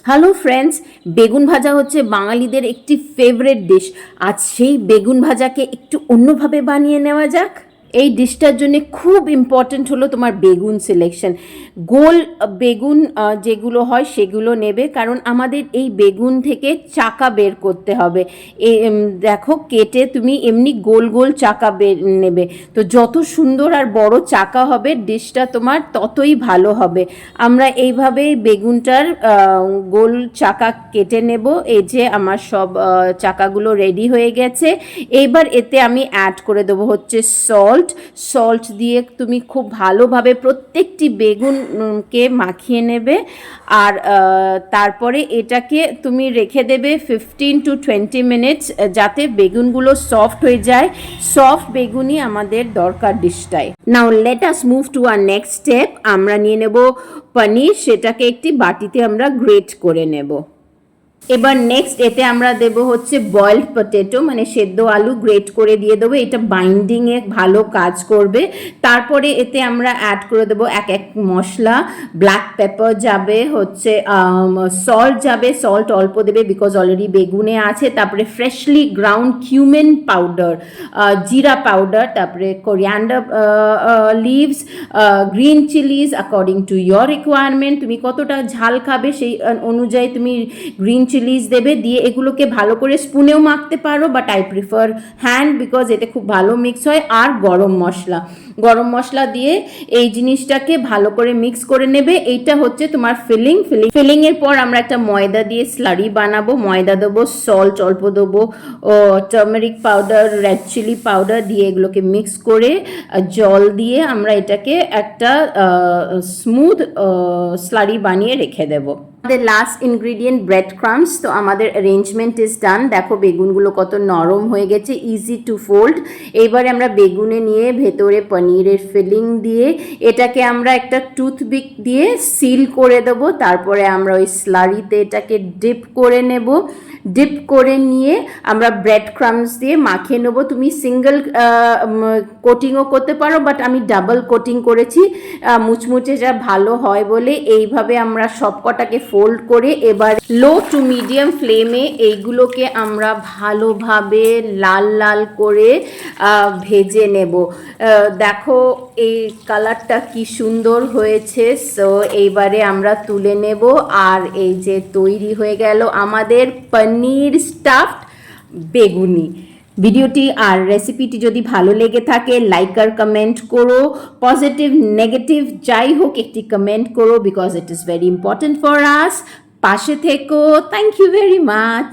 Hello friends, বেগুন ভাজা হচ্ছে বাঙালিদের একটি ফেভারিট ডিশ। আজ সেই বেগুন ভাজাকে একটু অন্যভাবে বানিয়ে নেওয়া যাক। এই ডিশটার জন্য খুব ইম্পর্ট্যান্ট হলো তোমার বেগুন সিলেকশন। গোল বেগুন যেগুলো হয় সেগুলো নেবে, কারণ আমাদের এই বেগুন থেকে চাকা বের করতে হবে। দেখো, কেটে তুমি এমনি গোল গোল চাকা নেবে। তো যত সুন্দর আর বড় চাকা হবে ডিশটা তোমার ততই ভালো হবে। আমরা এইভাবেই বেগুনটার গোল চাকা কেটে নেব। এই যে আমার সব চাকাগুলো রেডি হয়ে গেছে। এইবার এতে আমি অ্যাড করে দেবো হচ্ছে সল্ট দিয়ে তুমি খুব ভালোভাবে প্রত্যেকটি বেগুনকে মাখিয়ে নেবে। আর তারপরে এটাকে তুমি রেখে দেবে 15 to 20 মিনিটস, যাতে বেগুনগুলো সফট হয়ে যায়। সফট বেগুনই আমাদের দরকার ডিশটায়। Now let us move to our next step. আমরা নিয়ে নেব পনির, সেটাকে একটি বাটিতে আমরা গ্রেট করে নেব। এবার নেক্সট এতে আমরা দেব হচ্ছে বয়েলড পটেটো, মানে সেদ্ধ আলু গ্রেট করে দিয়ে দেবো। এটা বাইন্ডিংয়ে ভালো কাজ করবে। তারপরে এতে আমরা অ্যাড করে দেবো এক এক মশলা। ব্ল্যাক পেপার যাবে, হচ্ছে সল্ট যাবে, সল্ট অল্প দেবে বিকজ অলরেডি বেগুনে আছে। তারপরে ফ্রেশলি গ্রাউন্ড কিউমেন পাউডার, জিরা পাউডার, তারপরে coriander leaves, green chillies according to your requirement. তুমি কতটা ঝাল খাবে সেই অনুযায়ী তুমি গ্রিন চিলিজ দেবে। দিয়ে এগুলোকে ভালো করে স্পুনেও মাখতে পারো, but I prefer hand because এতে খুব ভালো মিক্স হয়। আর গরম মশলা দিয়ে এই জিনিসটাকে ভালো করে মিক্স করে নেবে। এইটা হচ্ছে তোমার ফিলিংয়ের পর আমরা একটা ময়দা দিয়ে স্লারি বানাবো। ময়দা দেবো, সল্ট অল্প দেবো, turmeric powder, red chilli powder দিয়ে এগুলোকে মিক্স করে জল দিয়ে আমরা এটাকে একটা স্মুথ স্লারি বানিয়ে রেখে দেবো। আমাদের লাস্ট ইনগ্রিডিয়েন্ট ব্রেড ক্রাম্বস। তো আমাদের অ্যারেঞ্জমেন্ট ইজ ডান। দেখো বেগুনগুলো কত নরম হয়ে গেছে, ইজি টু ফোল্ড। এইবারে আমরা বেগুনে নিয়ে ভেতরে পনিরের ফিলিং দিয়ে এটাকে আমরা একটা টুথপিক দিয়ে সিল করে দেবো। তারপরে আমরা ওই স্লারিতে এটাকে ডিপ করে নেব। ডিপ করে নিয়ে আমরা ব্রেড ক্রাম্বস দিয়ে মাখিয়ে নেব। তুমি সিঙ্গেল কোটিংও করতে পারো, বাট আমি ডাবল কোটিং করেছি, মুচমুচে যা ভালো হয় বলে। এইভাবে আমরা সব কটাকে ফোল্ড করে এবার লো টু মিডিয়াম ফ্লেমে এইগুলোকে আমরা ভালোভাবে লাল লাল করে ভেজে নেব। দেখো এই কালারটা কি সুন্দর হয়েছে। সো এইবারে আমরা তুলে নেব। আর এই যে তৈরি হয়ে গেল আমাদের পনির স্টাফড বেগুনি। ভিডিওটি আর রেসিপিটি যদি ভালো লেগে থাকে লাইক আর কমেন্ট করো। পজিটিভ নেগেটিভ যাই হোক একটি কমেন্ট করো, because it is very important for us. পাশে থেকো। Thank you very much.